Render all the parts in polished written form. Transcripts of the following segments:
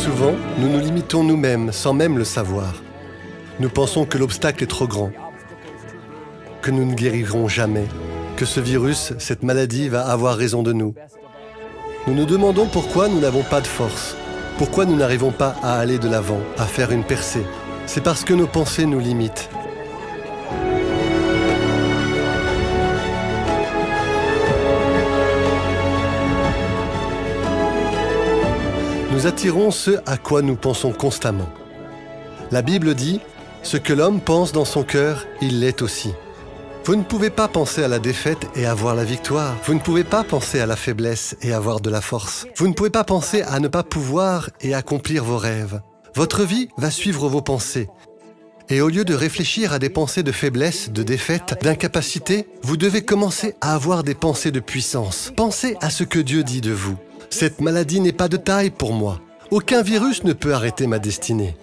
souvent, nous nous limitons nous-mêmes sans même le savoir. Nous pensons que l'obstacle est trop grand, que nous ne guérirons jamais, que ce virus, cette maladie va avoir raison de nous. Nous nous demandons pourquoi nous n'avons pas de force, pourquoi nous n'arrivons pas à aller de l'avant, à faire une percée. C'est parce que nos pensées nous limitent. Nous attirons ce à quoi nous pensons constamment. La Bible dit « Ce que l'homme pense dans son cœur, il l'est aussi ». Vous ne pouvez pas penser à la défaite et avoir la victoire. Vous ne pouvez pas penser à la faiblesse et avoir de la force. Vous ne pouvez pas penser à ne pas pouvoir et accomplir vos rêves. Votre vie va suivre vos pensées. Et au lieu de réfléchir à des pensées de faiblesse, de défaite, d'incapacité, vous devez commencer à avoir des pensées de puissance. Pensez à ce que Dieu dit de vous. Cette maladie n'est pas de taille pour moi. Aucun virus ne peut arrêter ma destinée.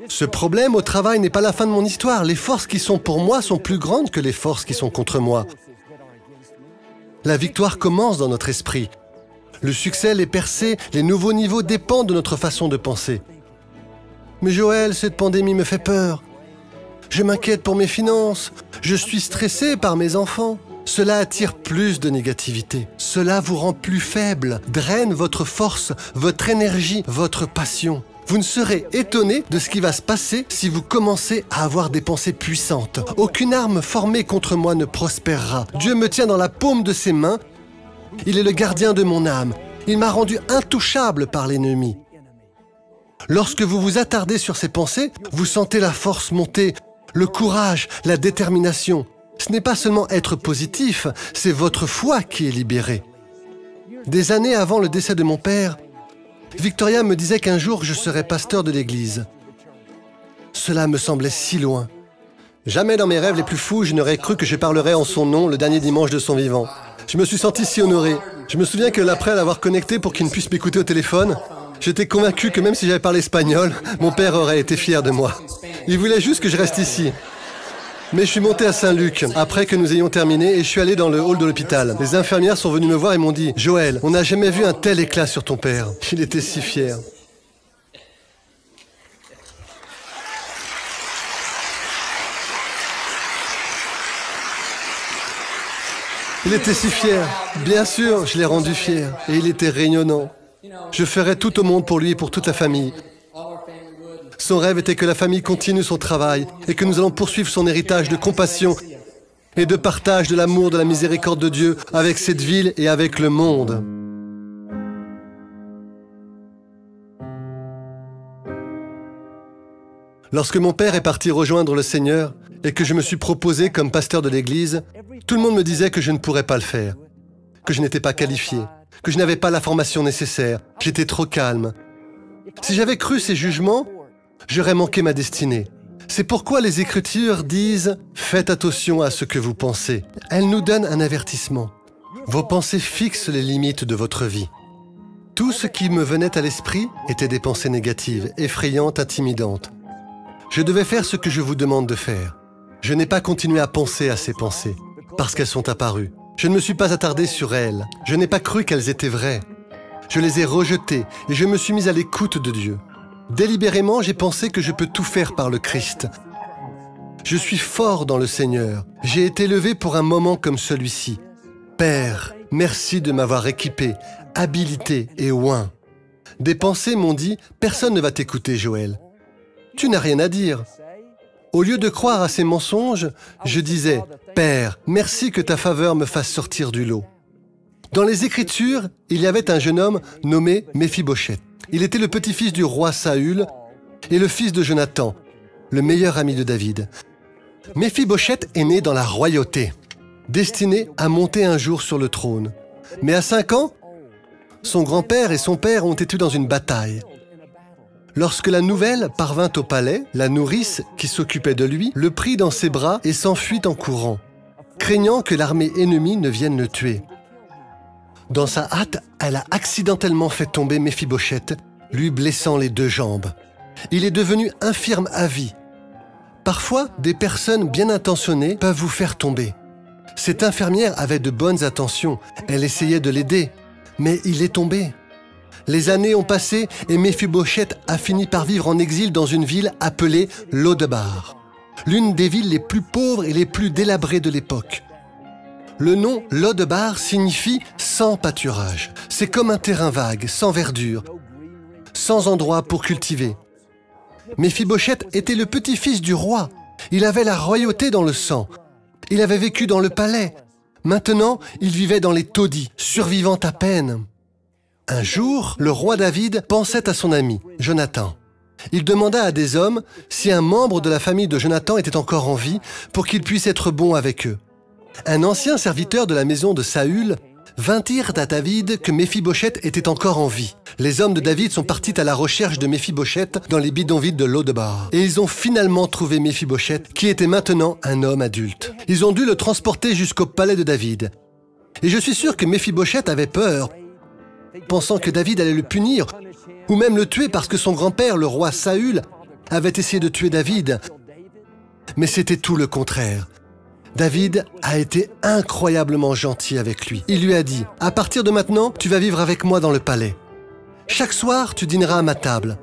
Ce problème au travail n'est pas la fin de mon histoire. Les forces qui sont pour moi sont plus grandes que les forces qui sont contre moi. La victoire commence dans notre esprit. Le succès, les percées, les nouveaux niveaux dépendent de notre façon de penser. Mais Joël, cette pandémie me fait peur. Je m'inquiète pour mes finances. Je suis stressé par mes enfants. Cela attire plus de négativité. Cela vous rend plus faible, draine votre force, votre énergie, votre passion. Vous ne serez étonné de ce qui va se passer si vous commencez à avoir des pensées puissantes. Aucune arme formée contre moi ne prospérera. Dieu me tient dans la paume de ses mains. Il est le gardien de mon âme. Il m'a rendu intouchable par l'ennemi. Lorsque vous vous attardez sur ces pensées, vous sentez la force monter, le courage, la détermination. Ce n'est pas seulement être positif, c'est votre foi qui est libérée. Des années avant le décès de mon père, Victoria me disait qu'un jour je serais pasteur de l'église. Cela me semblait si loin. Jamais dans mes rêves les plus fous, je n'aurais cru que je parlerais en son nom le dernier dimanche de son vivant. Je me suis senti si honoré. Je me souviens que après l'avoir connecté pour qu'il ne puisse m'écouter au téléphone, j'étais convaincu que même si j'avais parlé espagnol, mon père aurait été fier de moi. Il voulait juste que je reste ici. Mais je suis monté à Saint-Luc après que nous ayons terminé et je suis allé dans le hall de l'hôpital. Les infirmières sont venues me voir et m'ont dit « Joël, on n'a jamais vu un tel éclat sur ton père. » Il était si fier. Il était si fier. Bien sûr, je l'ai rendu fier. Et il était rayonnant. Je ferais tout au monde pour lui et pour toute la famille. Son rêve était que la famille continue son travail et que nous allons poursuivre son héritage de compassion et de partage de l'amour, de la miséricorde de Dieu avec cette ville et avec le monde. Lorsque mon père est parti rejoindre le Seigneur et que je me suis proposé comme pasteur de l'Église, tout le monde me disait que je ne pourrais pas le faire, que je n'étais pas qualifié, que je n'avais pas la formation nécessaire, j'étais trop calme. Si j'avais cru ces jugements, j'aurais manqué ma destinée. C'est pourquoi les Écritures disent « Faites attention à ce que vous pensez ». Elles nous donnent un avertissement. Vos pensées fixent les limites de votre vie. Tout ce qui me venait à l'esprit était des pensées négatives, effrayantes, intimidantes. Je devais faire ce que je vous demande de faire. Je n'ai pas continué à penser à ces pensées, parce qu'elles sont apparues. Je ne me suis pas attardé sur elles. Je n'ai pas cru qu'elles étaient vraies. Je les ai rejetées et je me suis mis à l'écoute de Dieu. Délibérément, j'ai pensé que je peux tout faire par le Christ. Je suis fort dans le Seigneur. J'ai été élevé pour un moment comme celui-ci. Père, merci de m'avoir équipé, habilité et oint. Des pensées m'ont dit « Personne ne va t'écouter, Joël. Tu n'as rien à dire. » Au lieu de croire à ces mensonges, je disais « Père, merci que ta faveur me fasse sortir du lot. » Dans les Écritures, il y avait un jeune homme nommé Méphibosheth. Il était le petit-fils du roi Saül et le fils de Jonathan, le meilleur ami de David. Méphibosheth est né dans la royauté, destiné à monter un jour sur le trône. Mais à 5 ans, son grand-père et son père ont été dans une bataille. Lorsque la nouvelle parvint au palais, la nourrice qui s'occupait de lui le prit dans ses bras et s'enfuit en courant, craignant que l'armée ennemie ne vienne le tuer. Dans sa hâte, elle a accidentellement fait tomber Méphibosheth, lui blessant les 2 jambes. Il est devenu infirme à vie. Parfois, des personnes bien intentionnées peuvent vous faire tomber. Cette infirmière avait de bonnes intentions. Elle essayait de l'aider, mais il est tombé. Les années ont passé et Méphibosheth a fini par vivre en exil dans une ville appelée Lo-debar, l'une des villes les plus pauvres et les plus délabrées de l'époque. Le nom Lo-debar signifie « sans pâturage ». C'est comme un terrain vague, sans verdure, sans endroit pour cultiver. Méphibosheth était le petit-fils du roi. Il avait la royauté dans le sang. Il avait vécu dans le palais. Maintenant, il vivait dans les taudis, survivant à peine. Un jour, le roi David pensait à son ami, Jonathan. Il demanda à des hommes si un membre de la famille de Jonathan était encore en vie pour qu'il puisse être bon avec eux. Un ancien serviteur de la maison de Saül vint dire à David que Méphibosheth était encore en vie. Les hommes de David sont partis à la recherche de Méphibosheth dans les bidonvilles de Lo-debar. Et ils ont finalement trouvé Méphibosheth, qui était maintenant un homme adulte. Ils ont dû le transporter jusqu'au palais de David. Et je suis sûr que Méphibosheth avait peur, pensant que David allait le punir, ou même le tuer parce que son grand-père, le roi Saül, avait essayé de tuer David. Mais c'était tout le contraire. David a été incroyablement gentil avec lui. Il lui a dit « À partir de maintenant, tu vas vivre avec moi dans le palais. Chaque soir, tu dîneras à ma table.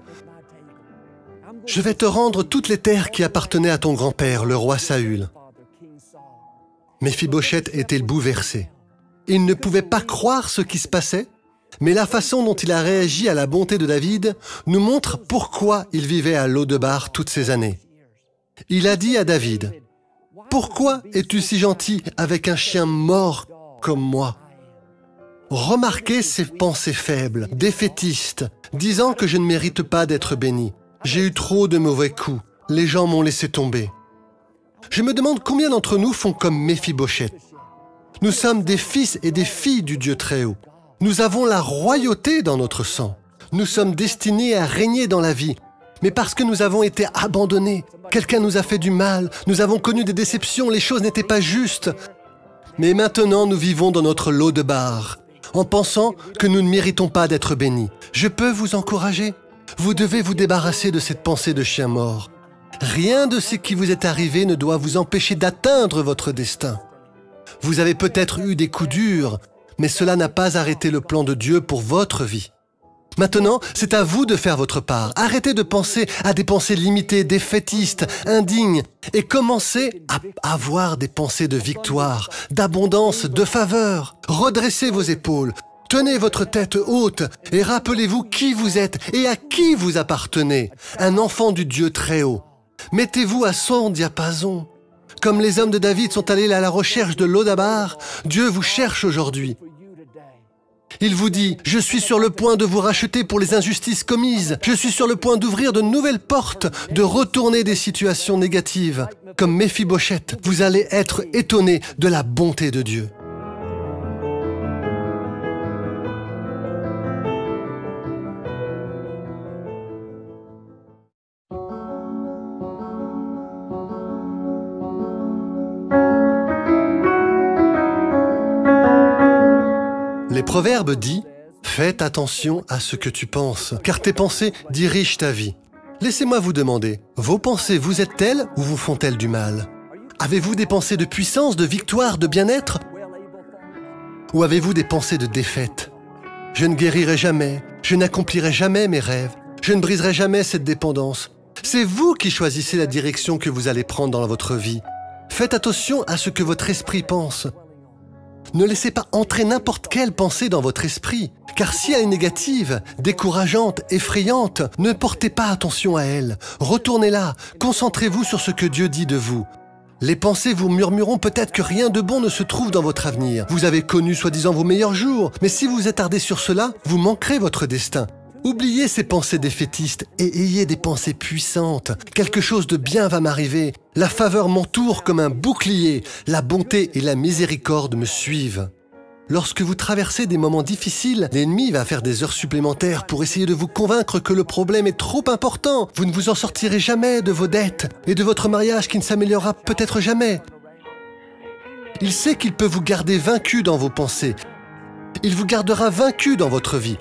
Je vais te rendre toutes les terres qui appartenaient à ton grand-père, le roi Saül. » Méphibosheth était bouleversé. Il ne pouvait pas croire ce qui se passait, mais la façon dont il a réagi à la bonté de David nous montre pourquoi il vivait à Lo-debar toutes ces années. Il a dit à David « Pourquoi es-tu si gentil avec un chien mort comme moi ?» Remarquez ses pensées faibles, défaitistes, disant que je ne mérite pas d'être béni. J'ai eu trop de mauvais coups. Les gens m'ont laissé tomber. Je me demande combien d'entre nous font comme Méphibosheth. Nous sommes des fils et des filles du Dieu Très-Haut. Nous avons la royauté dans notre sang. Nous sommes destinés à régner dans la vie. Mais parce que nous avons été abandonnés, quelqu'un nous a fait du mal, nous avons connu des déceptions, les choses n'étaient pas justes. Mais maintenant, nous vivons dans notre Lo-debar, en pensant que nous ne méritons pas d'être bénis. Je peux vous encourager. Vous devez vous débarrasser de cette pensée de chien mort. Rien de ce qui vous est arrivé ne doit vous empêcher d'atteindre votre destin. Vous avez peut-être eu des coups durs, mais cela n'a pas arrêté le plan de Dieu pour votre vie. Maintenant, c'est à vous de faire votre part. Arrêtez de penser à des pensées limitées, défaitistes, indignes, et commencez à avoir des pensées de victoire, d'abondance, de faveur. Redressez vos épaules, tenez votre tête haute, et rappelez-vous qui vous êtes et à qui vous appartenez, un enfant du Dieu Très-Haut. Mettez-vous à son diapason. Comme les hommes de David sont allés à la recherche de Lo-debar, Dieu vous cherche aujourd'hui. Il vous dit, je suis sur le point de vous racheter pour les injustices commises. Je suis sur le point d'ouvrir de nouvelles portes, de retourner des situations négatives. Comme Méphibosheth, vous allez être étonnés de la bonté de Dieu. Les Proverbes disent « Faites attention à ce que tu penses, car tes pensées dirigent ta vie. » Laissez-moi vous demander, vos pensées vous aident-elles ou vous font-elles du mal? Avez-vous des pensées de puissance, de victoire, de bien-être? Ou avez-vous des pensées de défaite? Je ne guérirai jamais, je n'accomplirai jamais mes rêves, je ne briserai jamais cette dépendance. C'est vous qui choisissez la direction que vous allez prendre dans votre vie. Faites attention à ce que votre esprit pense. Ne laissez pas entrer n'importe quelle pensée dans votre esprit, car si elle est négative, décourageante, effrayante, ne portez pas attention à elle. Retournez-la, concentrez-vous sur ce que Dieu dit de vous. Les pensées vous murmureront peut-être que rien de bon ne se trouve dans votre avenir. Vous avez connu soi-disant vos meilleurs jours, mais si vous attardez sur cela, vous manquerez votre destin. Oubliez ces pensées défaitistes et ayez des pensées puissantes. Quelque chose de bien va m'arriver. La faveur m'entoure comme un bouclier. La bonté et la miséricorde me suivent. Lorsque vous traversez des moments difficiles, l'ennemi va faire des heures supplémentaires pour essayer de vous convaincre que le problème est trop important. Vous ne vous en sortirez jamais de vos dettes et de votre mariage qui ne s'améliorera peut-être jamais. Il sait qu'il peut vous garder vaincu dans vos pensées. Il vous gardera vaincu dans votre vie.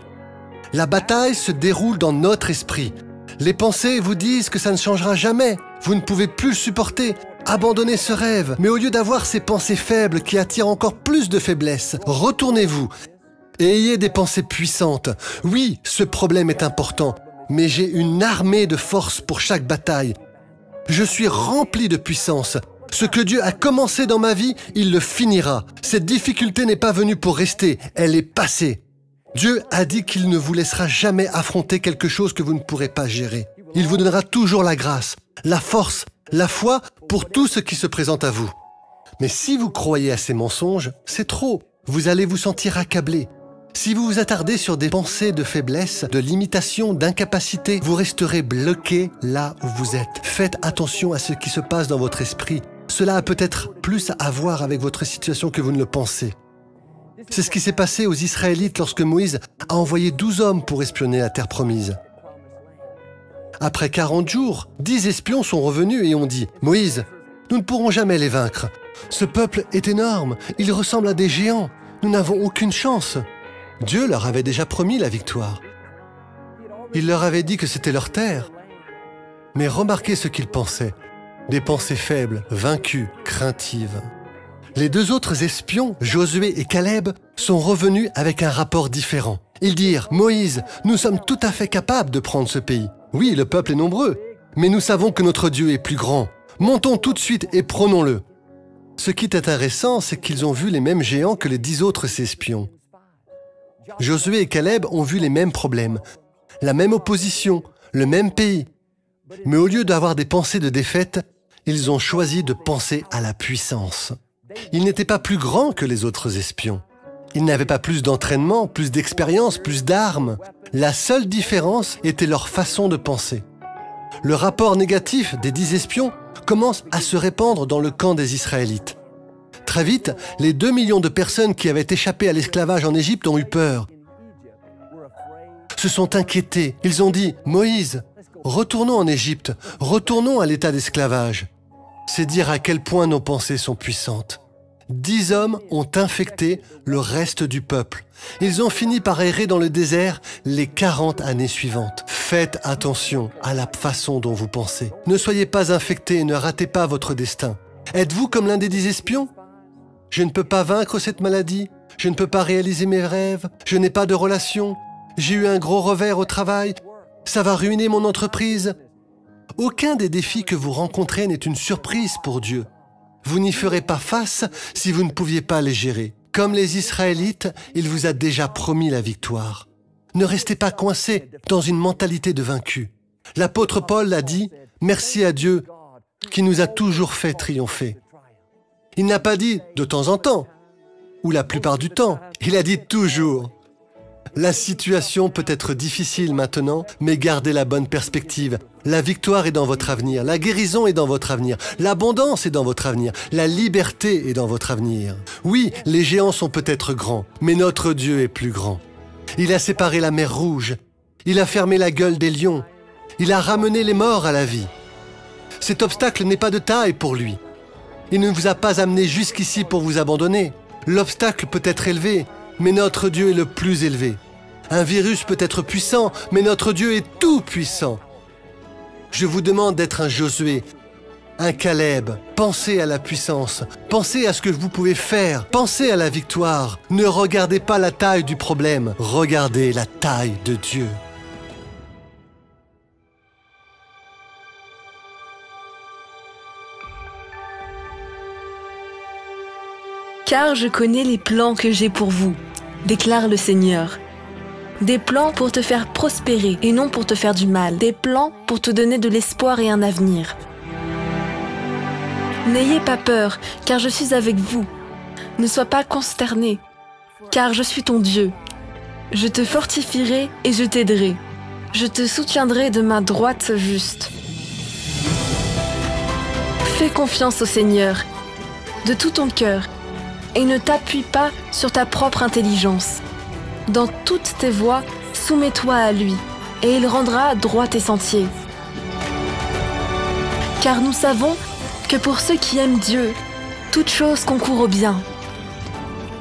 La bataille se déroule dans notre esprit. Les pensées vous disent que ça ne changera jamais. Vous ne pouvez plus le supporter. Abandonnez ce rêve. Mais au lieu d'avoir ces pensées faibles qui attirent encore plus de faiblesse, retournez-vous Et ayez des pensées puissantes. Oui, ce problème est important, mais j'ai une armée de force pour chaque bataille. Je suis rempli de puissance. Ce que Dieu a commencé dans ma vie, il le finira. Cette difficulté n'est pas venue pour rester, elle est passée. Dieu a dit qu'il ne vous laissera jamais affronter quelque chose que vous ne pourrez pas gérer. Il vous donnera toujours la grâce, la force, la foi pour tout ce qui se présente à vous. Mais si vous croyez à ces mensonges, c'est trop. Vous allez vous sentir accablé. Si vous vous attardez sur des pensées de faiblesse, de limitation, d'incapacité, vous resterez bloqué là où vous êtes. Faites attention à ce qui se passe dans votre esprit. Cela a peut-être plus à voir avec votre situation que vous ne le pensez. C'est ce qui s'est passé aux Israélites lorsque Moïse a envoyé 12 hommes pour espionner la terre promise. Après 40 jours, 10 espions sont revenus et ont dit « Moïse, nous ne pourrons jamais les vaincre. Ce peuple est énorme, il ressemble à des géants. Nous n'avons aucune chance. » Dieu leur avait déjà promis la victoire. Il leur avait dit que c'était leur terre. Mais remarquez ce qu'ils pensaient. Des pensées faibles, vaincues, craintives. Les 2 autres espions, Josué et Caleb, sont revenus avec un rapport différent. Ils dirent « Moïse, nous sommes tout à fait capables de prendre ce pays. Oui, le peuple est nombreux, mais nous savons que notre Dieu est plus grand. Montons tout de suite et prenons-le. » Ce qui est intéressant, c'est qu'ils ont vu les mêmes géants que les 10 autres espions. Josué et Caleb ont vu les mêmes problèmes, la même opposition, le même pays. Mais au lieu d'avoir des pensées de défaite, ils ont choisi de penser à la puissance. Ils n'étaient pas plus grands que les autres espions. Ils n'avaient pas plus d'entraînement, plus d'expérience, plus d'armes. La seule différence était leur façon de penser. Le rapport négatif des 10 espions commence à se répandre dans le camp des Israélites. Très vite, les 2 millions de personnes qui avaient échappé à l'esclavage en Égypte ont eu peur. Se sont inquiétés. Ils ont dit « Moïse, retournons en Égypte, retournons à l'état d'esclavage. » C'est dire à quel point nos pensées sont puissantes. 10 hommes ont infecté le reste du peuple. Ils ont fini par errer dans le désert les 40 années suivantes. Faites attention à la façon dont vous pensez. Ne soyez pas infectés et ne ratez pas votre destin. Êtes-vous comme l'un des 10 espions ? Je ne peux pas vaincre cette maladie. Je ne peux pas réaliser mes rêves. Je n'ai pas de relation. J'ai eu un gros revers au travail. Ça va ruiner mon entreprise. Aucun des défis que vous rencontrez n'est une surprise pour Dieu. Vous n'y ferez pas face si vous ne pouviez pas les gérer. Comme les Israélites, il vous a déjà promis la victoire. Ne restez pas coincés dans une mentalité de vaincu. L'apôtre Paul l'a dit, « Merci à Dieu qui nous a toujours fait triompher. » Il n'a pas dit « de temps en temps » ou la plupart du temps. Il a dit « toujours ». La situation peut être difficile maintenant, mais gardez la bonne perspective. La victoire est dans votre avenir, la guérison est dans votre avenir, l'abondance est dans votre avenir, la liberté est dans votre avenir. Oui, les géants sont peut-être grands, mais notre Dieu est plus grand. Il a séparé la mer Rouge, il a fermé la gueule des lions, il a ramené les morts à la vie. Cet obstacle n'est pas de taille pour lui. Il ne vous a pas amené jusqu'ici pour vous abandonner. L'obstacle peut être élevé, mais notre Dieu est le plus élevé. Un virus peut être puissant, mais notre Dieu est tout puissant. Je vous demande d'être un Josué, un Caleb. Pensez à la puissance, pensez à ce que vous pouvez faire, pensez à la victoire. Ne regardez pas la taille du problème, regardez la taille de Dieu. Car je connais les plans que j'ai pour vous, déclare le Seigneur. Des plans pour te faire prospérer et non pour te faire du mal. Des plans pour te donner de l'espoir et un avenir. N'ayez pas peur, car je suis avec vous. Ne sois pas consterné, car je suis ton Dieu. Je te fortifierai et je t'aiderai. Je te soutiendrai de main droite juste. Fais confiance au Seigneur, de tout ton cœur, et ne t'appuie pas sur ta propre intelligence. Dans toutes tes voies, soumets-toi à lui, et il rendra droit tes sentiers. Car nous savons que pour ceux qui aiment Dieu, toute chose concourt au bien.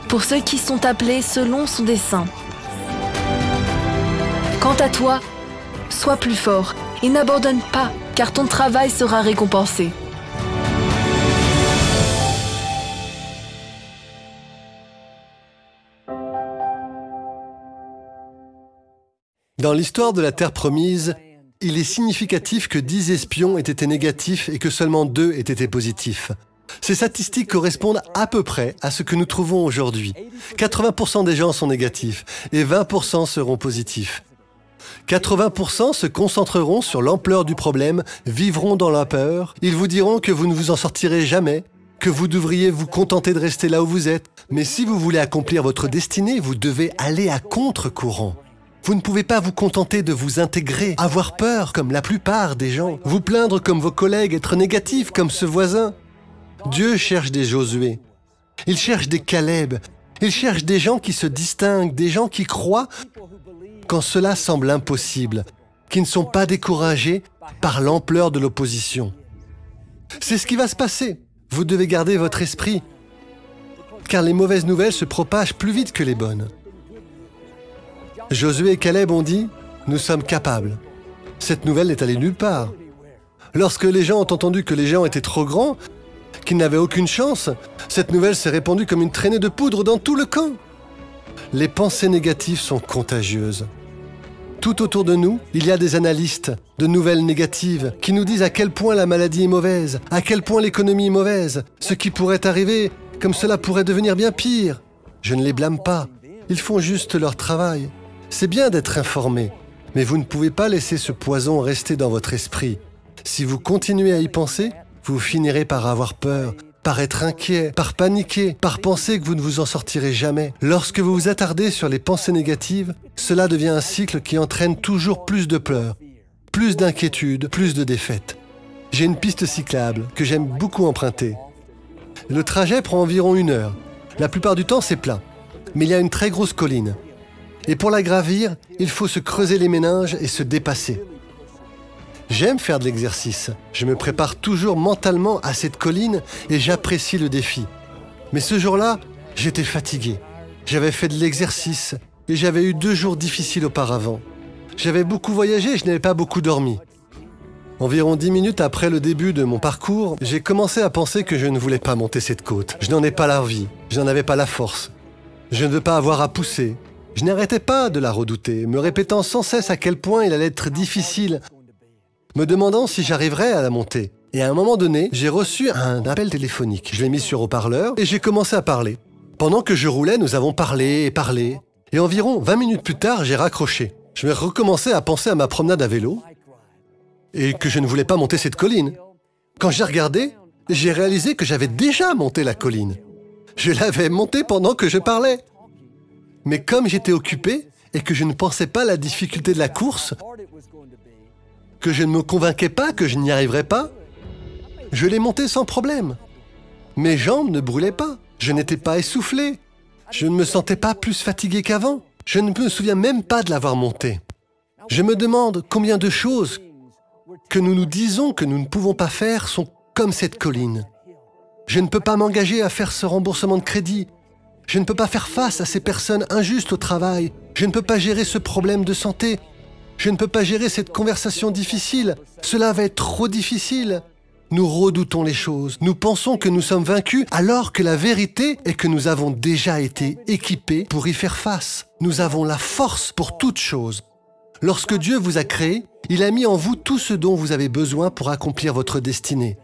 Pour ceux qui sont appelés selon son dessein. Quant à toi, sois plus fort et n'abandonne pas, car ton travail sera récompensé. Dans l'histoire de la Terre promise, il est significatif que 10 espions aient été négatifs et que seulement 2 aient été positifs. Ces statistiques correspondent à peu près à ce que nous trouvons aujourd'hui. 80% des gens sont négatifs et 20% seront positifs. 80% se concentreront sur l'ampleur du problème, vivront dans la peur. Ils vous diront que vous ne vous en sortirez jamais, que vous devriez vous contenter de rester là où vous êtes. Mais si vous voulez accomplir votre destinée, vous devez aller à contre-courant. Vous ne pouvez pas vous contenter de vous intégrer, avoir peur comme la plupart des gens, vous plaindre comme vos collègues, être négatif comme ce voisin. Dieu cherche des Josué. Il cherche des Caleb. Il cherche des gens qui se distinguent, des gens qui croient quand cela semble impossible, qui ne sont pas découragés par l'ampleur de l'opposition. C'est ce qui va se passer. Vous devez garder votre esprit, car les mauvaises nouvelles se propagent plus vite que les bonnes. Josué et Caleb ont dit « Nous sommes capables ». Cette nouvelle n'est allée nulle part. Lorsque les gens ont entendu que les géants étaient trop grands, qu'ils n'avaient aucune chance, cette nouvelle s'est répandue comme une traînée de poudre dans tout le camp. Les pensées négatives sont contagieuses. Tout autour de nous, il y a des analystes de nouvelles négatives qui nous disent à quel point la maladie est mauvaise, à quel point l'économie est mauvaise, ce qui pourrait arriver, comme cela pourrait devenir bien pire. Je ne les blâme pas, ils font juste leur travail. C'est bien d'être informé, mais vous ne pouvez pas laisser ce poison rester dans votre esprit. Si vous continuez à y penser, vous finirez par avoir peur, par être inquiet, par paniquer, par penser que vous ne vous en sortirez jamais. Lorsque vous vous attardez sur les pensées négatives, cela devient un cycle qui entraîne toujours plus de pleurs, plus d'inquiétude, plus de défaites. J'ai une piste cyclable que j'aime beaucoup emprunter. Le trajet prend environ 1 heure. La plupart du temps, c'est plat. Mais il y a une très grosse colline. Et pour la gravir, il faut se creuser les méninges et se dépasser. J'aime faire de l'exercice. Je me prépare toujours mentalement à cette colline et j'apprécie le défi. Mais ce jour-là, j'étais fatigué. J'avais fait de l'exercice et j'avais eu 2 jours difficiles auparavant. J'avais beaucoup voyagé et je n'avais pas beaucoup dormi. Environ 10 minutes après le début de mon parcours, j'ai commencé à penser que je ne voulais pas monter cette côte. Je n'en ai pas l'envie, je n'en avais pas la force. Je ne veux pas avoir à pousser. Je n'arrêtais pas de la redouter, me répétant sans cesse à quel point il allait être difficile, me demandant si j'arriverais à la monter. Et à un moment donné, j'ai reçu un appel téléphonique. Je l'ai mis sur haut-parleur et j'ai commencé à parler. Pendant que je roulais, nous avons parlé et parlé. Et environ 20 minutes plus tard, j'ai raccroché. Je vais recommencer à penser à ma promenade à vélo et que je ne voulais pas monter cette colline. Quand j'ai regardé, j'ai réalisé que j'avais déjà monté la colline. Je l'avais montée pendant que je parlais. Mais comme j'étais occupé et que je ne pensais pas à la difficulté de la course, que je ne me convainquais pas que je n'y arriverais pas, je l'ai montée sans problème. Mes jambes ne brûlaient pas, je n'étais pas essoufflé, je ne me sentais pas plus fatigué qu'avant, je ne me souviens même pas de l'avoir montée. Je me demande combien de choses que nous nous disons que nous ne pouvons pas faire sont comme cette colline. Je ne peux pas m'engager à faire ce remboursement de crédit. Je ne peux pas faire face à ces personnes injustes au travail. Je ne peux pas gérer ce problème de santé. Je ne peux pas gérer cette conversation difficile. Cela va être trop difficile. Nous redoutons les choses. Nous pensons que nous sommes vaincus alors que la vérité est que nous avons déjà été équipés pour y faire face. Nous avons la force pour toute chose. Lorsque Dieu vous a créé, il a mis en vous tout ce dont vous avez besoin pour accomplir votre destinée.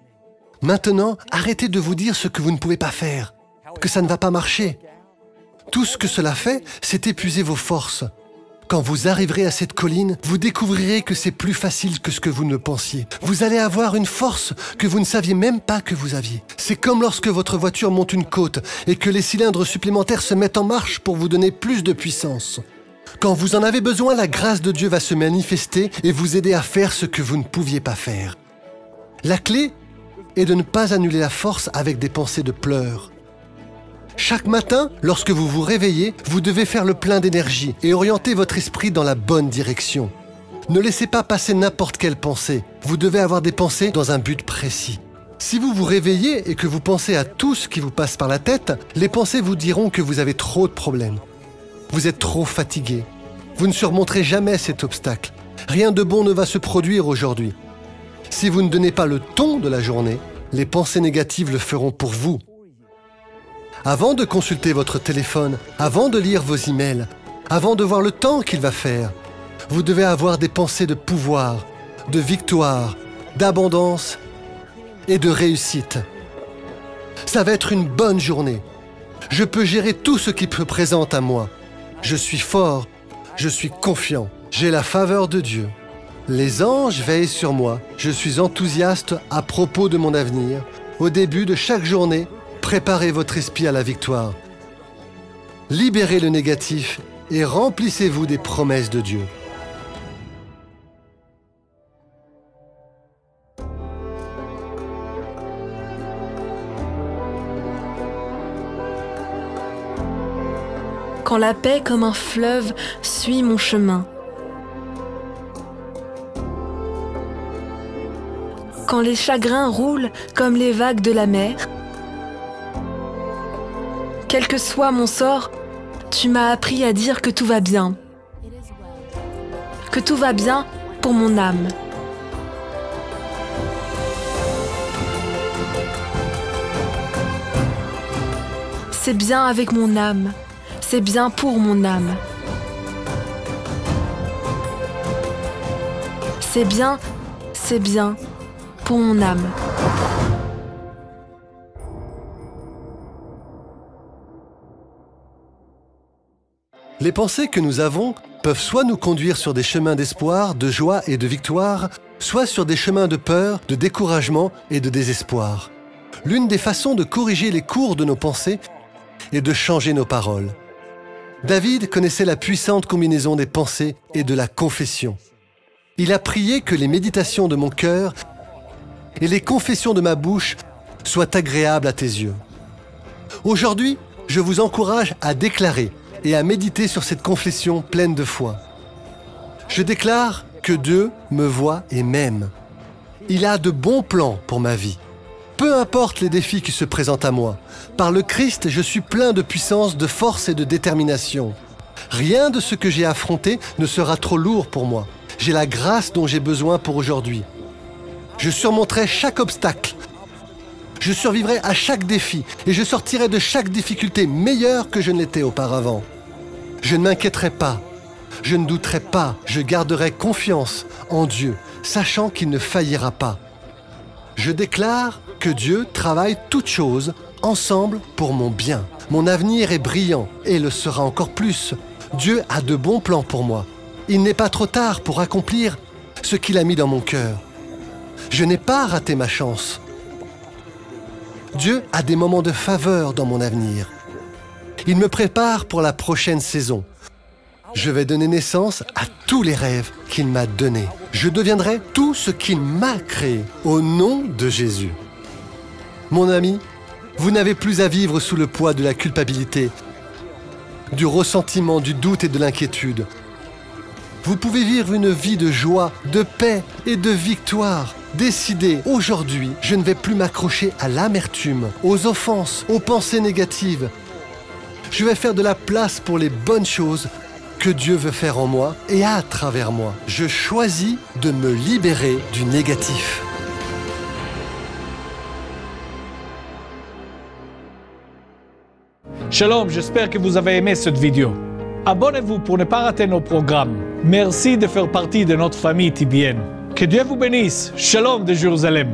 Maintenant, arrêtez de vous dire ce que vous ne pouvez pas faire, que ça ne va pas marcher. Tout ce que cela fait, c'est épuiser vos forces. Quand vous arriverez à cette colline, vous découvrirez que c'est plus facile que ce que vous ne pensiez. Vous allez avoir une force que vous ne saviez même pas que vous aviez. C'est comme lorsque votre voiture monte une côte et que les cylindres supplémentaires se mettent en marche pour vous donner plus de puissance. Quand vous en avez besoin, la grâce de Dieu va se manifester et vous aider à faire ce que vous ne pouviez pas faire. La clé est de ne pas annuler la force avec des pensées de pleurs. Chaque matin, lorsque vous vous réveillez, vous devez faire le plein d'énergie et orienter votre esprit dans la bonne direction. Ne laissez pas passer n'importe quelle pensée. Vous devez avoir des pensées dans un but précis. Si vous vous réveillez et que vous pensez à tout ce qui vous passe par la tête, les pensées vous diront que vous avez trop de problèmes. Vous êtes trop fatigué. Vous ne surmonterez jamais cet obstacle. Rien de bon ne va se produire aujourd'hui. Si vous ne donnez pas le ton de la journée, les pensées négatives le feront pour vous. Avant de consulter votre téléphone, avant de lire vos emails, avant de voir le temps qu'il va faire, Vous devez avoir des pensées de pouvoir, de victoire, d'abondance et de réussite. Ça va être une bonne journée. Je peux gérer tout ce qui se présente à moi. Je suis fort, je suis confiant, j'ai la faveur de Dieu. Les anges veillent sur moi. Je suis enthousiaste à propos de mon avenir. Au début de chaque journée, préparez votre esprit à la victoire. Libérez le négatif et remplissez-vous des promesses de Dieu. Quand la paix comme un fleuve suit mon chemin. Quand les chagrins roulent comme les vagues de la mer. Quel que soit mon sort, tu m'as appris à dire que tout va bien. Que tout va bien pour mon âme. C'est bien avec mon âme. C'est bien pour mon âme. C'est bien pour mon âme. Les pensées que nous avons peuvent soit nous conduire sur des chemins d'espoir, de joie et de victoire, soit sur des chemins de peur, de découragement et de désespoir. L'une des façons de corriger les cours de nos pensées est de changer nos paroles. David connaissait la puissante combinaison des pensées et de la confession. Il a prié que les méditations de mon cœur et les confessions de ma bouche soient agréables à tes yeux. Aujourd'hui, je vous encourage à déclarer et à méditer sur cette confession pleine de foi. Je déclare que Dieu me voit et m'aime. Il a de bons plans pour ma vie. Peu importe les défis qui se présentent à moi, par le Christ, je suis plein de puissance, de force et de détermination. Rien de ce que j'ai affronté ne sera trop lourd pour moi. J'ai la grâce dont j'ai besoin pour aujourd'hui. Je surmonterai chaque obstacle. Je survivrai à chaque défi et je sortirai de chaque difficulté meilleure que je ne l'étais auparavant. Je ne m'inquiéterai pas. Je ne douterai pas. Je garderai confiance en Dieu, sachant qu'il ne faillira pas. Je déclare que Dieu travaille toutes choses ensemble pour mon bien. Mon avenir est brillant et le sera encore plus. Dieu a de bons plans pour moi. Il n'est pas trop tard pour accomplir ce qu'il a mis dans mon cœur. Je n'ai pas raté ma chance. Dieu a des moments de faveur dans mon avenir. Il me prépare pour la prochaine saison. Je vais donner naissance à tous les rêves qu'il m'a donnés. Je deviendrai tout ce qu'il m'a créé au nom de Jésus. Mon ami, vous n'avez plus à vivre sous le poids de la culpabilité, du ressentiment, du doute et de l'inquiétude. Vous pouvez vivre une vie de joie, de paix et de victoire. Décidez, aujourd'hui, je ne vais plus m'accrocher à l'amertume, aux offenses, aux pensées négatives. Je vais faire de la place pour les bonnes choses que Dieu veut faire en moi et à travers moi. Je choisis de me libérer du négatif. Shalom, j'espère que vous avez aimé cette vidéo. Abonnez-vous pour ne pas rater nos programmes. Merci de faire partie de notre famille TBN. Que Dieu vous bénisse. Shalom de Jérusalem.